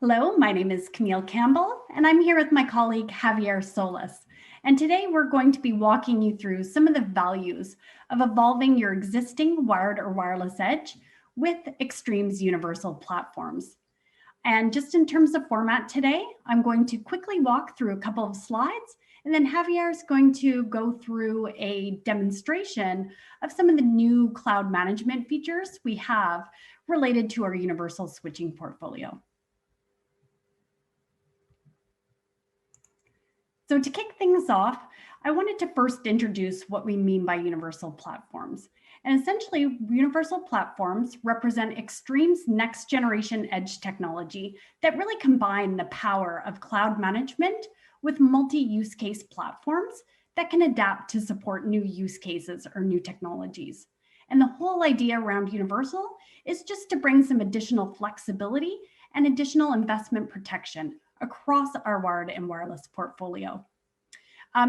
Hello, my name is Camille Campbell, and I'm here with my colleague Javier Solis. And today we're going to be walking you through some of the values of evolving your existing wired or wireless edge with Extreme's universal platforms. And just in terms of format today, I'm going to quickly walk through a couple of slides, and then Javier is going to go through a demonstration of some of the new cloud management features we have related to our universal switching portfolio. So to kick things off, I wanted to first introduce what we mean by universal platforms. And essentially, universal platforms represent Extreme's next generation edge technology that really combine the power of cloud management with multi-use case platforms that can adapt to support new use cases or new technologies. And the whole idea around universal is just to bring some additional flexibility and additional investment protection across our wired and wireless portfolio.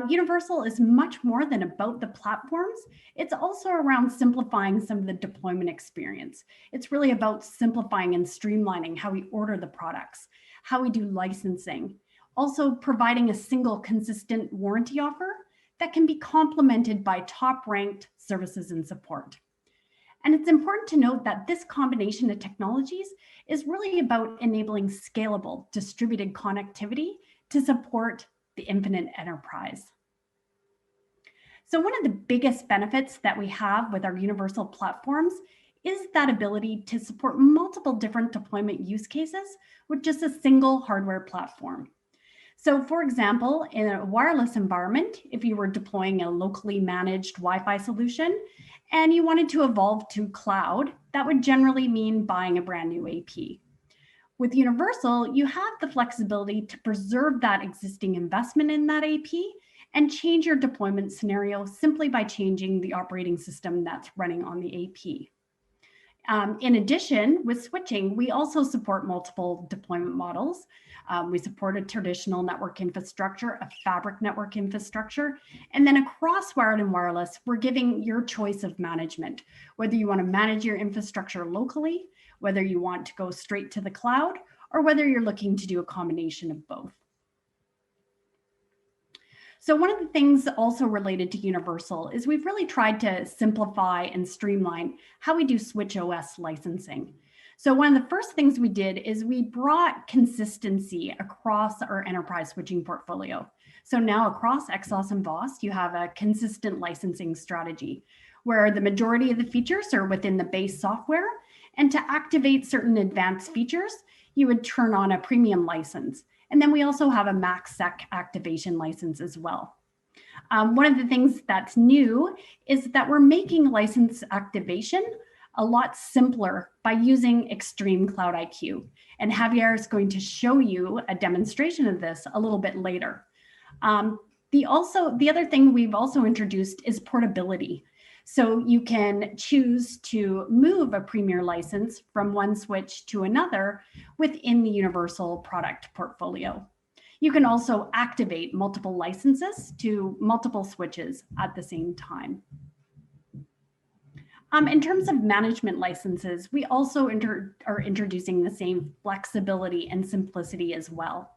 Universal is much more than about the platforms. It's also around simplifying some of the deployment experience. It's really about simplifying and streamlining how we order the products, how we do licensing, also providing a single consistent warranty offer that can be complemented by top-ranked services and support. And it's important to note that this combination of technologies is really about enabling scalable distributed connectivity to support the infinite enterprise. So one of the biggest benefits that we have with our universal platforms is that ability to support multiple different deployment use cases with just a single hardware platform. So for example, in a wireless environment, if you were deploying a locally managed Wi-Fi solution and you wanted to evolve to cloud, that would generally mean buying a brand new AP. With Universal, you have the flexibility to preserve that existing investment in that AP and change your deployment scenario simply by changing the operating system that's running on the AP. In addition, with switching, we also support multiple deployment models. We support a traditional network infrastructure, a fabric network infrastructure, and then across wired and wireless, we're giving your choice of management, whether you want to manage your infrastructure locally, whether you want to go straight to the cloud, or whether you're looking to do a combination of both. So one of the things also related to Universal is we've really tried to simplify and streamline how we do switch OS licensing. So one of the first things we did is we brought consistency across our enterprise switching portfolio. So now across Exos and VOS, you have a consistent licensing strategy where the majority of the features are within the base software. And to activate certain advanced features, you would turn on a premium license. And then we also have a max sec activation license as well. One of the things that's new is that we're making license activation a lot simpler by using Extreme Cloud IQ. And Javier is going to show you a demonstration of this a little bit later. The other thing we've also introduced is portability. So you can choose to move a Premier license from one switch to another within the Universal product portfolio. You can also activate multiple licenses to multiple switches at the same time. In terms of management licenses, we also are introducing the same flexibility and simplicity as well.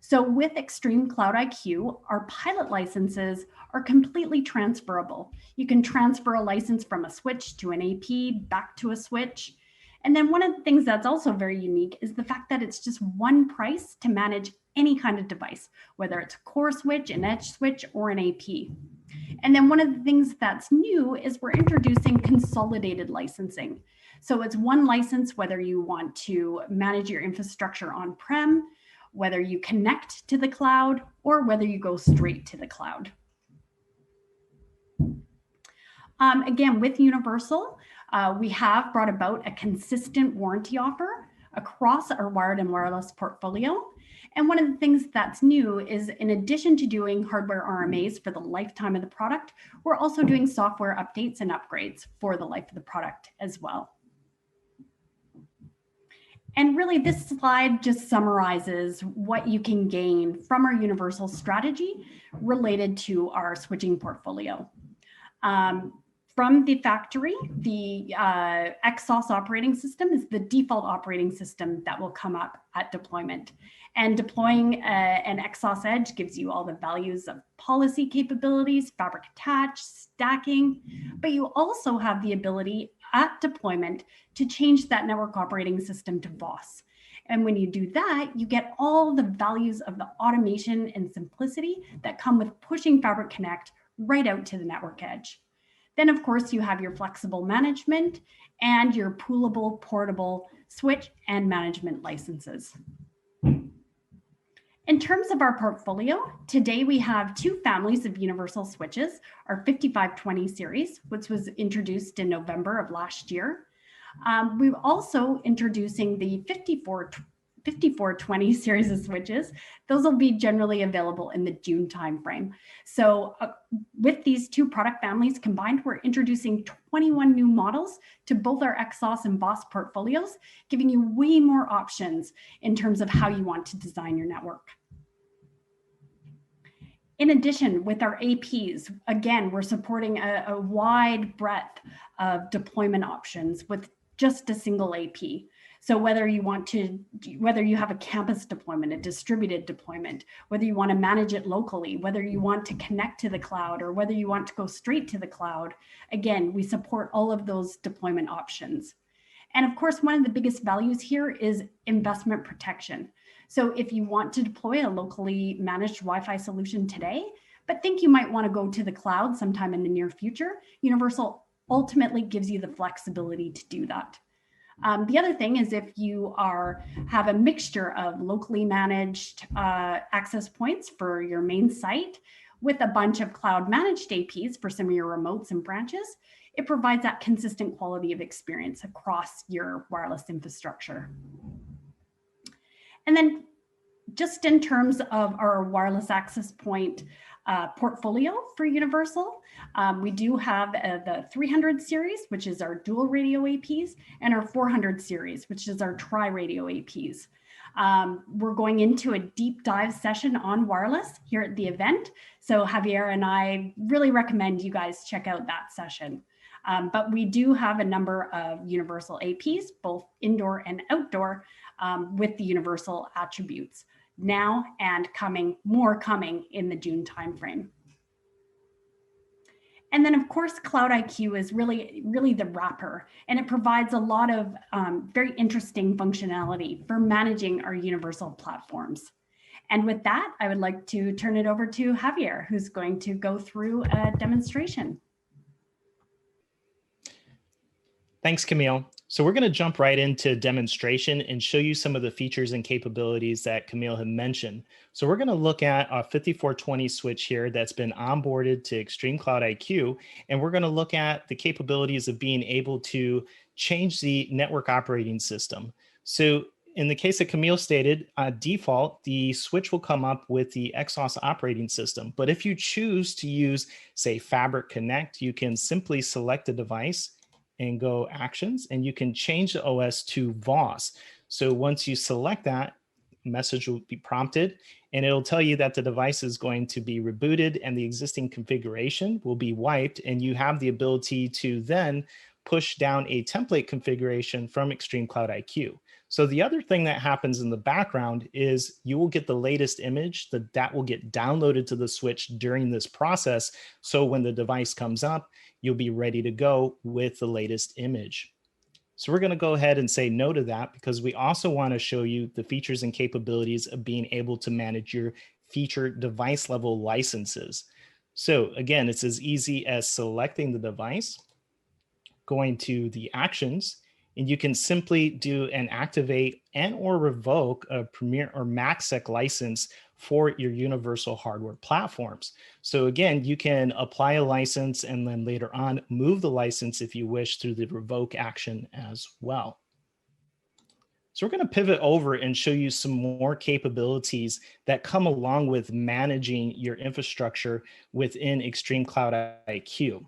So with Extreme Cloud IQ, our pilot licenses are completely transferable. You can transfer a license from a switch to an AP, back to a switch. And then one of the things that's also very unique is the fact that it's just one price to manage any kind of device, whether it's a core switch, an edge switch, or an AP. And then one of the things that's new is we're introducing consolidated licensing. So it's one license, whether you want to manage your infrastructure on-prem, whether you connect to the cloud, or whether you go straight to the cloud. Again, with Universal, we have brought about a consistent warranty offer across our wired and wireless portfolio. And one of the things that's new is in addition to doing hardware RMAs for the lifetime of the product, we're also doing software updates and upgrades for the life of the product as well. And really, this slide just summarizes what you can gain from our universal strategy related to our switching portfolio. From the factory, the XOS operating system is the default operating system that will come up at deployment. And deploying an XOS edge gives you all the values of policy capabilities, fabric attach, stacking, but you also have the ability at deployment to change that network operating system to VOS. And when you do that, you get all the values of the automation and simplicity that come with pushing Fabric Connect right out to the network edge. Then, of course, you have your flexible management and your poolable, portable switch and management licenses. In terms of our portfolio, today we have two families of universal switches, our 5520 series, which was introduced in November of last year. We're also introducing the 5420 series of switches. Those will be generally available in the June timeframe. So with these two product families combined, we're introducing 21 new models to both our XOS and VOS portfolios, giving you way more options in terms of how you want to design your network. In addition, with our APs, again, we're supporting a wide breadth of deployment options with just a single AP. So whether you have a campus deployment, a distributed deployment, whether you want to manage it locally, whether you want to connect to the cloud, or whether you want to go straight to the cloud, again, we support all of those deployment options. And of course, one of the biggest values here is investment protection. So if you want to deploy a locally managed Wi-Fi solution today, but think you might want to go to the cloud sometime in the near future, Universal ultimately gives you the flexibility to do that. The other thing is if you have a mixture of locally managed access points for your main site with a bunch of cloud managed APs for some of your remotes and branches, it provides that consistent quality of experience across your wireless infrastructure. And then just in terms of our wireless access point portfolio for Universal, we do have the 300 series, which is our dual radio APs, and our 400 series, which is our tri-radio APs. We're going into a deep dive session on wireless here at the event. So Javier and I really recommend you guys check out that session. But we do have a number of universal APs, both indoor and outdoor, with the universal attributes now and more coming in the June timeframe. And then of course, Cloud IQ is really the wrapper, and it provides a lot of very interesting functionality for managing our universal platforms. And with that, I would like to turn it over to Javier, who's going to go through a demonstration. Thanks, Camille. So we're going to jump right into demonstration and show you some of the features and capabilities that Camille had mentioned. So we're going to look at a 5420 switch here that's been onboarded to Extreme Cloud IQ, and we're going to look at the capabilities of being able to change the network operating system. So in the case that Camille stated, default, the switch will come up with the XOS operating system. But if you choose to use, say, Fabric Connect, you can simply select the device and go actions, and you can change the OS to VOS. So once you select that, a message will be prompted, and it'll tell you that the device is going to be rebooted and the existing configuration will be wiped, and you have the ability to then push down a template configuration from Extreme Cloud IQ. So the other thing that happens in the background is you will get the latest image that will get downloaded to the switch during this process. So when the device comes up, you'll be ready to go with the latest image. So we're going to go ahead and say no to that because we also want to show you the features and capabilities of being able to manage your feature device level licenses. So again, it's as easy as selecting the device, going to the actions, and you can simply do an activate and or revoke a Premier or MaxSec license for your universal hardware platforms. So again, you can apply a license and then later on move the license if you wish through the revoke action as well. So we're going to pivot over and show you some more capabilities that come along with managing your infrastructure within Extreme Cloud IQ.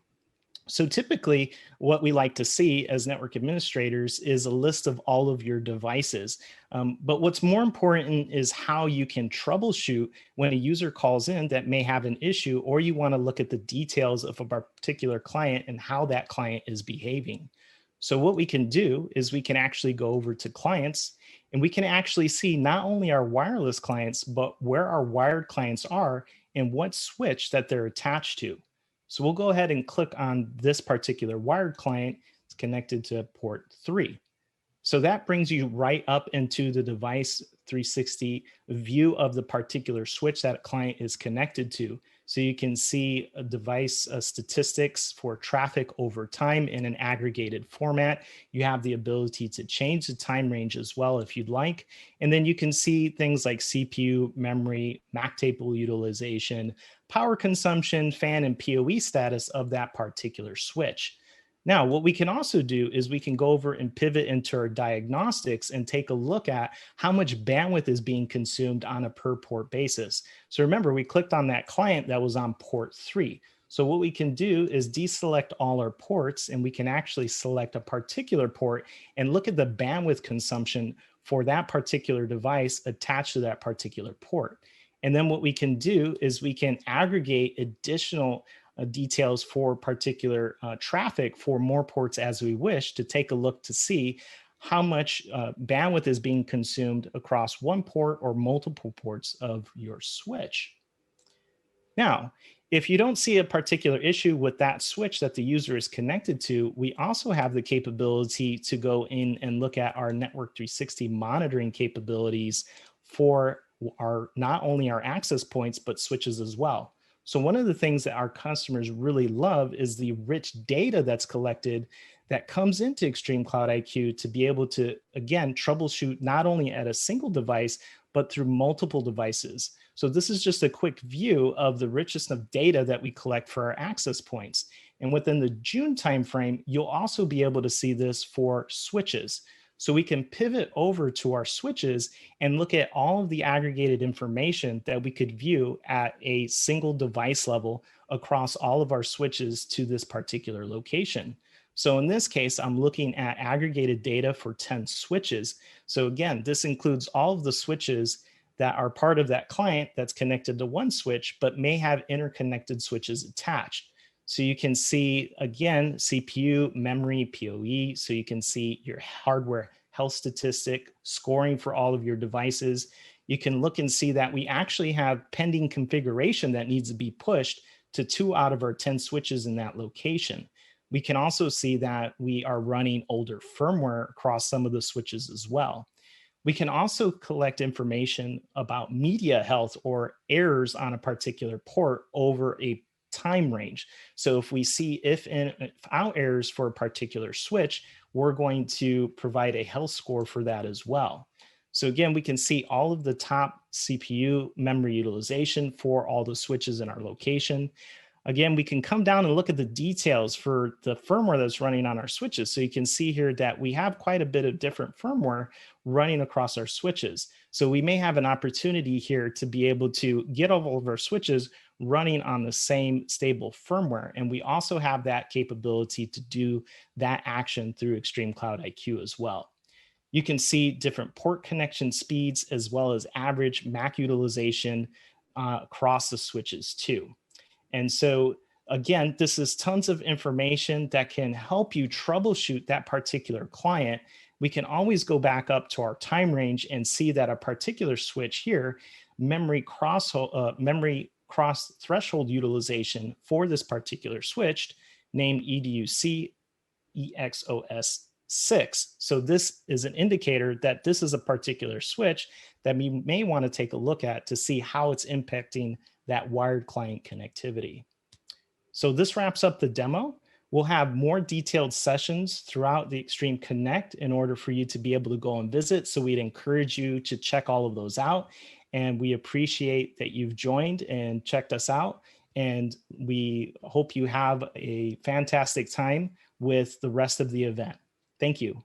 So typically what we like to see as network administrators is a list of all of your devices. But what's more important is how you can troubleshoot when a user calls in that may have an issue, or you want to look at the details of a particular client and how that client is behaving. So what we can do is we can actually go over to clients, and we can actually see not only our wireless clients, but where our wired clients are and what switch that they're attached to. So we'll go ahead and click on this particular wired client. It's connected to port 3. So that brings you right up into the device 360 view of the particular switch that client is connected to. So you can see a device statistics for traffic over time in an aggregated format. You have the ability to change the time range as well if you'd like. And then you can see things like CPU, memory, MAC table utilization, power consumption, fan, and PoE status of that particular switch. Now, what we can also do is we can go over and pivot into our diagnostics and take a look at how much bandwidth is being consumed on a per port basis. So remember, we clicked on that client that was on port 3. So what we can do is deselect all our ports, and we can actually select a particular port and look at the bandwidth consumption for that particular device attached to that particular port. And then what we can do is we can aggregate additional details for particular traffic for more ports as we wish to take a look to see how much bandwidth is being consumed across one port or multiple ports of your switch. Now, if you don't see a particular issue with that switch that the user is connected to, we also have the capability to go in and look at our Network 360 monitoring capabilities for our not only our access points, but switches as well. So one of the things that our customers really love is the rich data that's collected that comes into Extreme Cloud IQ to be able to, again, troubleshoot not only at a single device, but through multiple devices. So this is just a quick view of the richness of data that we collect for our access points. And within the June timeframe, you'll also be able to see this for switches. So we can pivot over to our switches and look at all of the aggregated information that we could view at a single device level across all of our switches to this particular location. So in this case, I'm looking at aggregated data for 10 switches. So again, this includes all of the switches that are part of that client that's connected to one switch, but may have interconnected switches attached. So you can see, again, CPU, memory, PoE. So you can see your hardware health statistic, scoring for all of your devices. You can look and see that we actually have pending configuration that needs to be pushed to 2 out of our 10 switches in that location. We can also see that we are running older firmware across some of the switches as well. We can also collect information about media health or errors on a particular port over a time range. So if we see if and if out errors for a particular switch, we're going to provide a health score for that as well. So again, we can see all of the top CPU memory utilization for all the switches in our location. Again, we can come down and look at the details for the firmware that's running on our switches. So you can see here that we have quite a bit of different firmware running across our switches. So we may have an opportunity here to be able to get all of our switches running on the same stable firmware. And we also have that capability to do that action through Extreme Cloud IQ as well. You can see different port connection speeds as well as average MAC utilization across the switches too. And so again, this is tons of information that can help you troubleshoot that particular client. We can always go back up to our time range and see that a particular switch here, memory cross threshold utilization for this particular switch, named EDUC EXOS 6. So this is an indicator that this is a particular switch that we may want to take a look at to see how it's impacting that wired client connectivity. So this wraps up the demo. We'll have more detailed sessions throughout the Extreme Connect in order for you to be able to go and visit. So we'd encourage you to check all of those out. And we appreciate that you've joined and checked us out. And we hope you have a fantastic time with the rest of the event. Thank you.